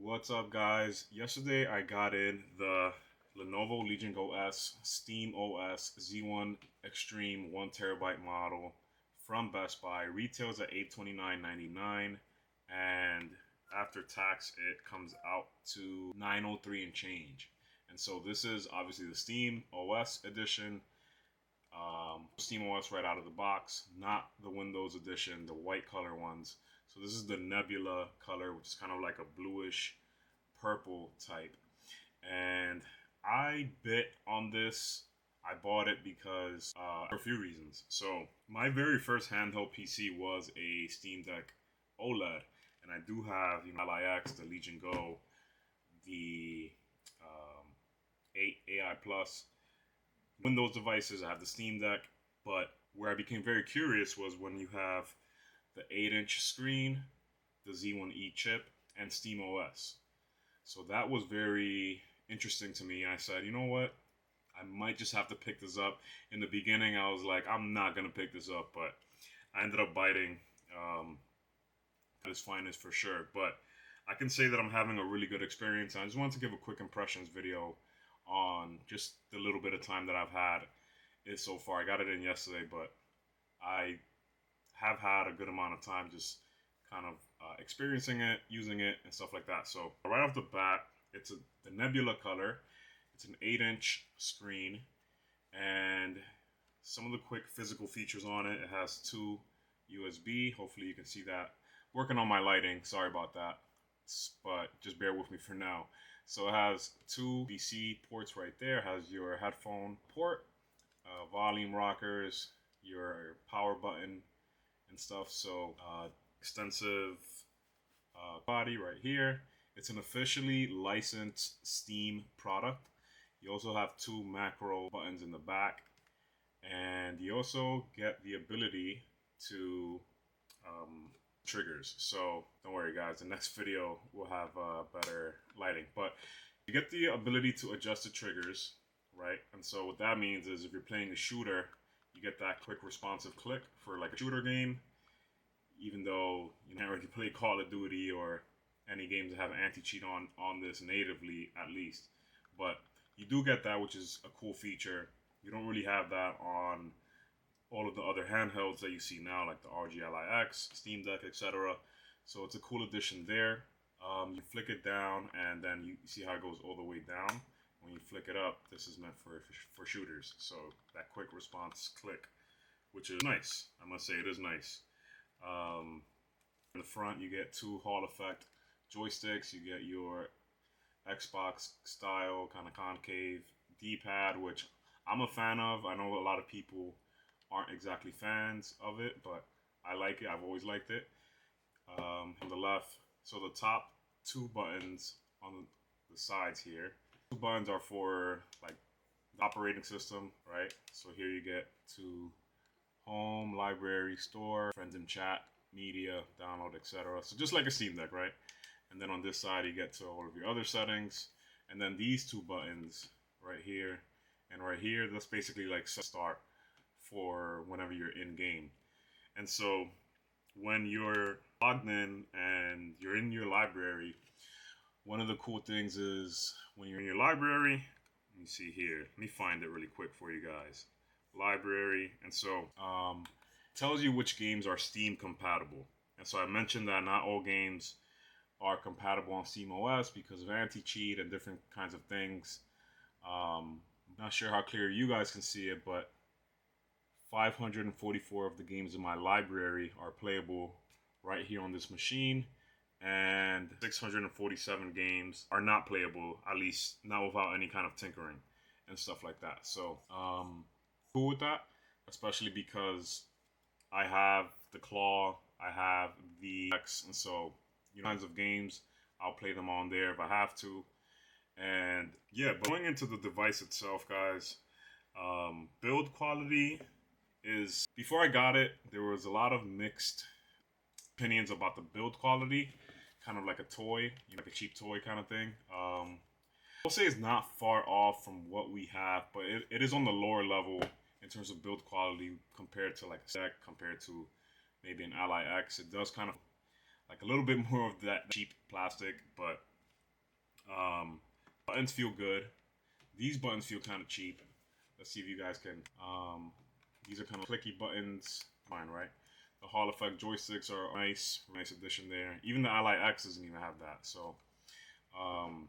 What's up, guys? Yesterday I got in the Lenovo Legion Go S Steam OS Z1 Extreme 1 TB model from Best Buy. Retails at $829.99, and after tax it comes out to $903 and change. And so this is obviously the Steam OS edition. Steam OS right out of the box, not the Windows edition, the white color ones. So this is the Nebula color, which is kind of like a bluish purple type. And I bit on this. I bought it because for a few reasons. So my very first handheld PC was a Steam Deck OLED, and I do have LIX, the Legion Go, the 8 AI Plus Windows devices. I have the Steam Deck, but where I became very curious was when you have the 8-inch screen, the Z1E chip, and Steam OS. So that was very interesting to me. I said, you know what? I might just have to pick this up. In the beginning, I was like, I'm not going to pick this up, but I ended up biting at its finest for sure. But I can say that I'm having a really good experience. I just wanted to give a quick impressions video on just the little bit of time that I've had it so far. I got it in yesterday, but I have had a good amount of time just kind of experiencing it, using it, and stuff like that. So right off the bat, it's the Nebula color. It's an 8-inch screen, and some of the quick physical features on it. It has 2 USB. Hopefully you can see that. Working on my lighting. Sorry about that, but just bear with me for now. So it has 2 BC ports right there. It has your headphone port, volume rockers, your power button and stuff. So extensive body right here. It's an officially licensed Steam product. You also have 2 macro buttons in the back, and you also get the ability to triggers. So don't worry, guys, the next video will have better lighting, but you get the ability to adjust the triggers, right? And so what that means is if you're playing a shooter, you get that quick responsive click for like a shooter game, even though you can't really play Call of Duty or any games that have anti-cheat on this natively, at least. But you do get that, which is a cool feature. You don't really have that on all of the other handhelds that you see now, like the ROG LIX, Steam Deck, etc. So it's a cool addition there. You flick it down, and then you see how it goes all the way down. When you flick it up, this is meant for shooters. So that quick response click, which is nice. I must say it is nice. In the front, you get 2 Hall effect joysticks. You get your Xbox style kind of concave D-pad, which I'm a fan of. I know a lot of people aren't exactly fans of it, but I like it. I've always liked it. On the left, so the top 2 buttons on the sides here, 2 buttons are for like the operating system, right? So here you get to home, library, store, friends and chat, media, download, etc. So just like a Steam Deck, right? And then on this side, you get to all of your other settings. And then these 2 buttons right here and right here, that's basically like start for whenever you're in game. And so when you're logged in and you're in your library, one of the cool things is when you're in your library, let me see here, let me find it really quick for you guys. Library, and so tells you which games are Steam compatible. And so I mentioned that not all games are compatible on Steam OS because of anti-cheat and different kinds of things. Not sure how clear you guys can see it, but 544 of the games in my library are playable right here on this machine, and 647 games are not playable, at least not without any kind of tinkering and stuff like that. So cool with that, especially because I have the Claw, I have the X, and so kinds of games, I'll play them on there if I have to. And yeah, but going into the device itself, guys, build quality is, before I got it, there was a lot of mixed opinions about the build quality, kind of like a toy, like a cheap toy kind of thing. I'll say it's not far off from what we have, but it is on the lower level in terms of build quality compared to like a Sec, compared to maybe an LIX. It does kind of like a little bit more of that cheap plastic, but Buttons feel good. These buttons feel kind of cheap. Let's see if you guys can. These are kind of clicky buttons. Fine, right? The Hall Effect joysticks are nice addition there. Even the Ally X doesn't even have that. So, um,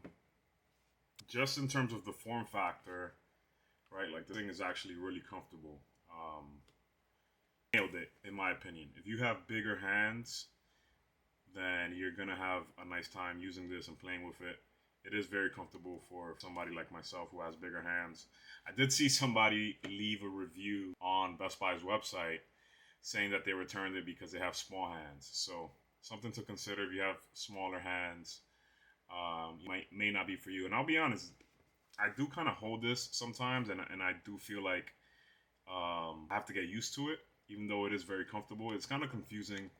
just in terms of the form factor, right? Like the thing is actually really comfortable. Nailed it, in my opinion. If you have bigger hands, then you're gonna have a nice time using this and playing with it. It is very comfortable for somebody like myself who has bigger hands. I did see somebody leave a review on Best Buy's website saying that they returned it because they have small hands. So something to consider if you have smaller hands. May not be for you. And I'll be honest, I do kind of hold this sometimes, and I do feel like I have to get used to it, even though it is very comfortable. It's kind of confusing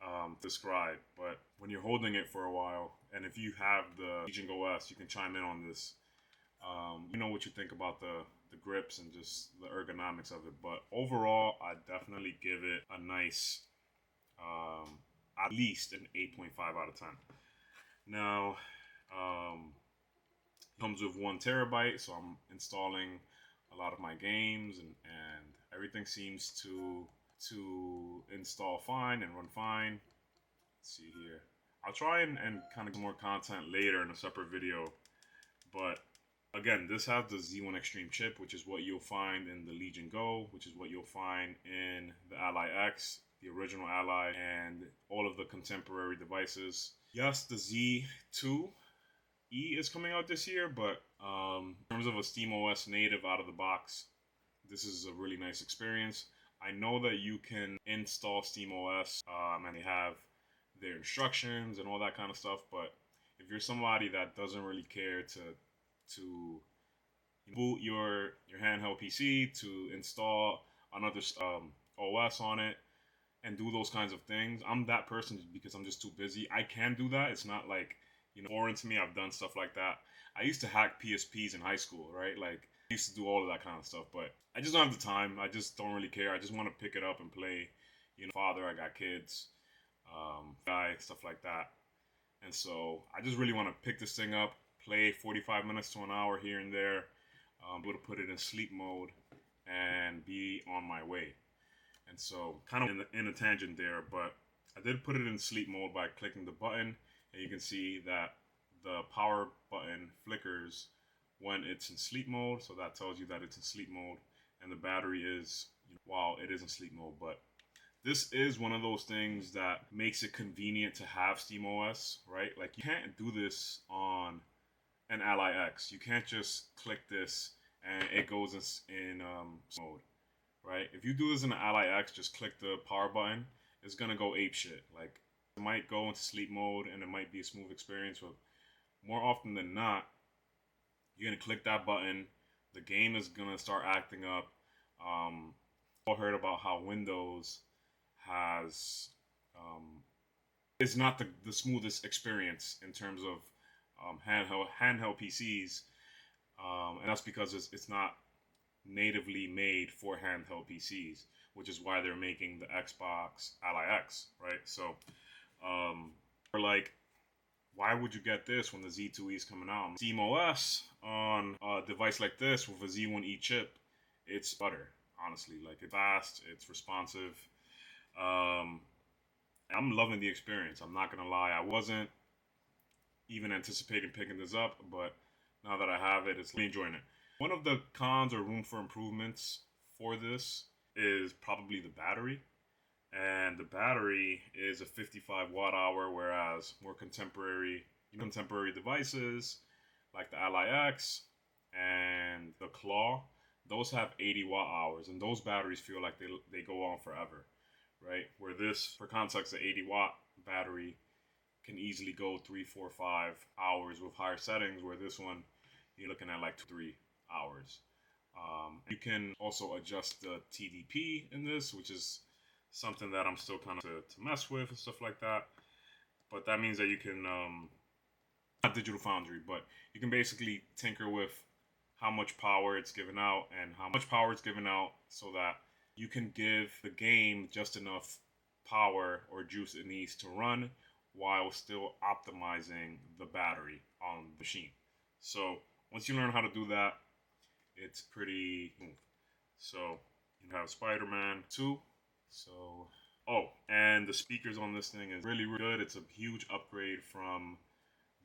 to describe, but when you're holding it for a while, and if you have the Legion Go S, you can chime in on this. You know what you think about the grips and just the ergonomics of it, but overall, I definitely give it a nice, at least an 8.5 out of 10. Now, comes with 1 TB, so I'm installing a lot of my games, and everything seems to install fine and run fine. Let's see here. I'll try and kind of get more content later in a separate video, but again, this has the Z1 Extreme chip, which is what you'll find in the Legion Go, which is what you'll find in the Ally X, the original Ally, and all of the contemporary devices. Yes, the Z2E is coming out this year, but in terms of a SteamOS native out of the box, this is a really nice experience. I know that you can install SteamOS and they have their instructions and all that kind of stuff, but if you're somebody that doesn't really care to boot your handheld PC, to install another OS on it and do those kinds of things, I'm that person because I'm just too busy. I can do that. It's not like foreign to me. I've done stuff like that. I used to hack PSPs in high school, right? Like I used to do all of that kind of stuff, but I just don't have the time. I just don't really care. I just want to pick it up and play. Father, I got kids, guy, stuff like that. And so I just really want to pick this thing up, play 45 minutes to an hour here and there, be able to put it in sleep mode and be on my way. And so kind of in a tangent there, but I did put it in sleep mode by clicking the button, and you can see that the power button flickers when it's in sleep mode. So that tells you that it's in sleep mode, and the battery is, while it is in sleep mode. But this is one of those things that makes it convenient to have SteamOS, right? Like you can't do this on an Ally X. You can't just click this and it goes in mode, right? If you do this in an Ally X, just click the power button, it's gonna go ape shit. Like it might go into sleep mode and it might be a smooth experience, but more often than not, you're gonna click that button, the game is gonna start acting up. All heard about how Windows has it's not the smoothest experience in terms of handheld PCs, and that's because it's not natively made for handheld PCs, which is why they're making the Xbox Ally X, right? So, we're like, why would you get this when the Z2E is coming out? SteamOS on a device like this with a Z1E chip, it's butter, honestly. Like it's fast, it's responsive. I'm loving the experience. I'm not gonna lie. I wasn't even anticipating picking this up, but now that I have it, it's really enjoying it. One of the cons or room for improvements for this is probably the battery. And the battery is a 55 watt hour, whereas more contemporary devices like the Ally X and the Claw, those have 80 watt hours, and those batteries feel like they go on forever, right? Where this, for context, the 80 watt battery can easily go 3, 4, 5 hours with higher settings, where this one you're looking at like 2, 3 hours. You can also adjust the TDP in this, which is something that I'm still kind of to mess with and stuff like that. But that means that you can, not Digital Foundry, but you can basically tinker with how much power it's giving out and how much power it's giving out so that you can give the game just enough power or juice it needs to run while still optimizing the battery on the machine. So once you learn how to do that, it's pretty smooth. So you have Spider-Man 2. So, oh, and the speakers on this thing is really, really good. It's a huge upgrade from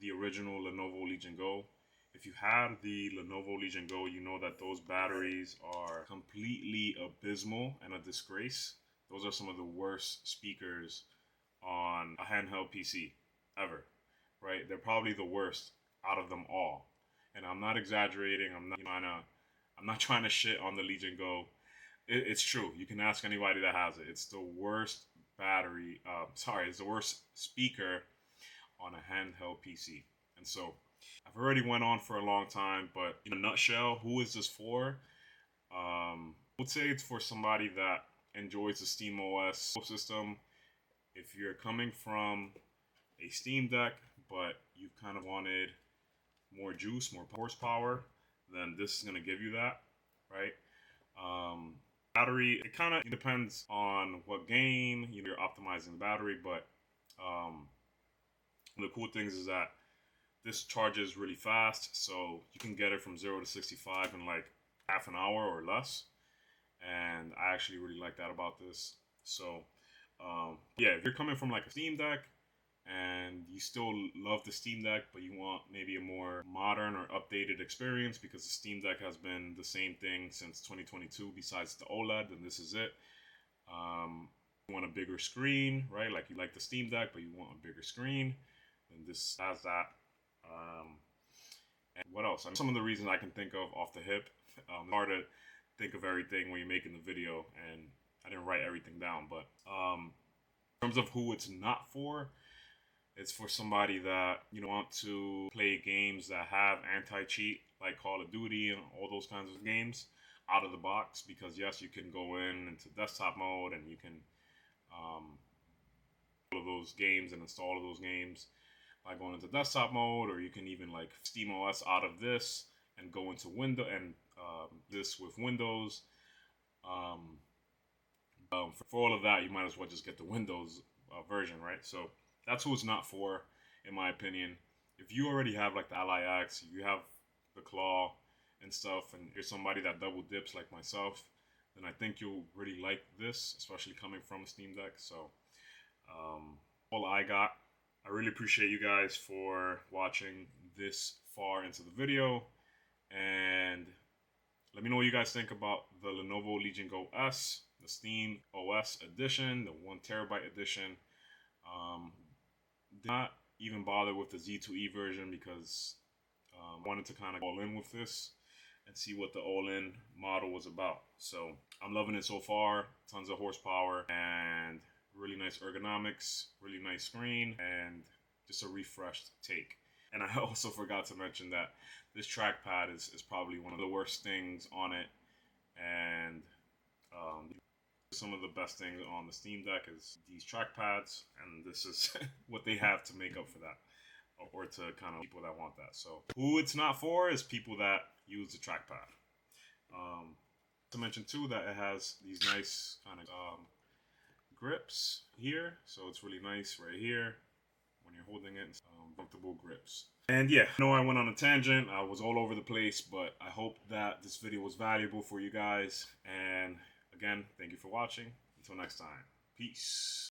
the original Lenovo Legion Go. If you have the Lenovo Legion Go, you know that those batteries are completely abysmal and a disgrace. Those are some of the worst speakers on a handheld PC ever, right? They're probably the worst out of them all. And I'm not exaggerating. I'm not trying to shit on the Legion Go. It's true. You can ask anybody that has it. It's the worst battery. It's the worst speaker on a handheld PC. And so I've already went on for a long time, but in a nutshell, who is this for? I would say it's for somebody that enjoys the Steam OS system. If you're coming from a Steam Deck, but you kind of wanted more juice, more horsepower, then this is going to give you that, right? Battery, it kind of depends on what game you're optimizing the battery, but the cool things is that this charges really fast, so you can get it from 0 to 65 in like half an hour or less, and I actually really like that about this. So yeah, if you're coming from like a Steam Deck and you still love the Steam Deck, but you want maybe a more modern or updated experience because the Steam Deck has been the same thing since 2022 besides the OLED, then this is it. You want a bigger screen, right? Like you like the Steam Deck, but you want a bigger screen, then this has that. And what else? Some of the reasons I can think of off the hip. It's hard to think of everything when you're making the video, and I didn't write everything down, but in terms of who it's not for, it's for somebody that want to play games that have anti-cheat like Call of Duty and all those kinds of games out of the box, because yes, you can go into desktop mode and you can all of those games and install all of those games by going into desktop mode, or you can even like Steam OS out of this and go into Windows and this with Windows. For all of that, you might as well just get the Windows version, right? So that's who it's not for, in my opinion. If you already have like the Ally X, you have the Claw and stuff, and you're somebody that double dips like myself, then I think you'll really like this, especially coming from a Steam Deck. So all I got. I really appreciate you guys for watching this far into the video, and let me know what you guys think about the Lenovo Legion Go S, the Steam OS edition, the 1TB edition. Did not even bother with the Z2E version because I wanted to kind of all in with this and see what the all-in model was about. So I'm loving it so far. Tons of horsepower and really nice ergonomics, really nice screen, and just a refreshed take. And I also forgot to mention that this trackpad is probably one of the worst things on it, and some of the best things on the Steam Deck is these trackpads, and this is what they have to make up for that, or to kind of people that want that. So who it's not for is people that use the trackpad. To mention too that it has these nice kind of grips here, so it's really nice right here when you're holding it. Comfortable grips. And yeah, I know I went on a tangent. I was all over the place, but I hope that this video was valuable for you guys. And again, thank you for watching. Until next time, peace.